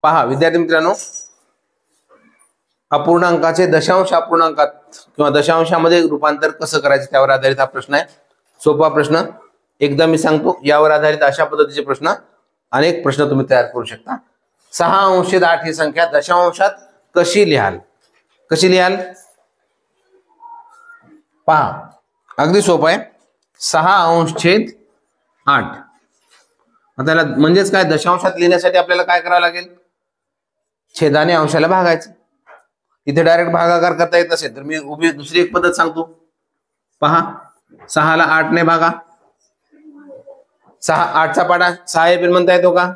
पहा विद्यार्थी मित्रांनो, अपूर्णांकाचे दशांश अपूर्णांकात किंवा दशांशामध्ये रूपांतर कसं करायचं त्यावर आधारित हा प्रश्न आहे. सोपा प्रश्न, एकदा मी सांगतो. यावर आधारित अशा पद्धतीचे प्रश्न, अनेक प्रश्न तुम्ही तयार करू शकता. 6/8 ही संख्या दशांशात कशी लिहाल? कशी लिहाल पहा, अगदी सोपं आहे. 6/8. आता त्याला म्हणजेच काय, दशांशात लिहिण्यासाठी आपल्याला काय करावं लागेल? छेदाने अंशाला भागायचं. इथे डायरेक्ट भागाकार करता येत नसेल तर मी उभी दुसरी एक पद्धत सांगतो. पहा, 6 ला 8 ने भागा. 8चा पाडा 6 एप्रिल म्हणता येतो का?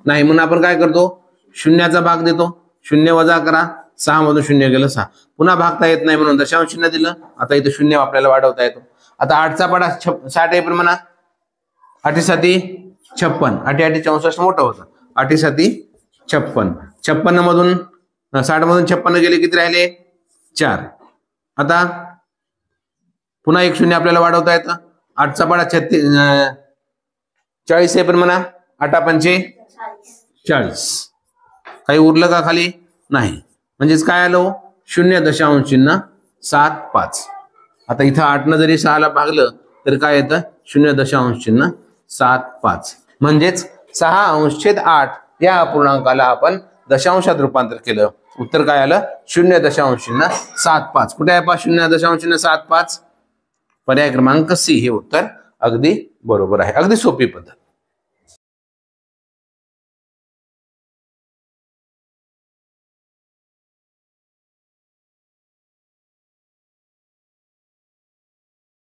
नाही. म्हणून आपण काय करतो? शून्याचा भाग देतो. 0 वजा करा, 6 मधून 0 गेलं 6. पुन्हा भागता येत नाही म्हणून दशांश चिन्ह दिलं. आता इथे 0 आपल्याला वाढवता येतो. आता 8चा पाडा 60 एप्रिल म्हणा. 8 7 56. 8 8 64 मोठं होतं. 8 7 56. 56 मधून 60 मधून 56 गेले, किती राहिले? 4. आता पुन्हा एक 0 आपल्याला वाढवता येतं. 8चा पाडा 40 एप्रिल म्हणा. 8 पंचे 40. काही उरलं का खाली? नाही. म्हणजेच काय आलो? 0.75. आता इथं 8 न जरी 6 ला भागलं तर काय येतं? 0.75. म्हणजेच 6/8 या अपूर्णांकाला आपण दशांशात रूपांतर केलं. उत्तर काय आलं? 0.75. कुठे आहे पहा 0.75? पर्याय क्रमांक सी हे उत्तर अगदी बरोबर आहे. अगदी सोपी पद्धत.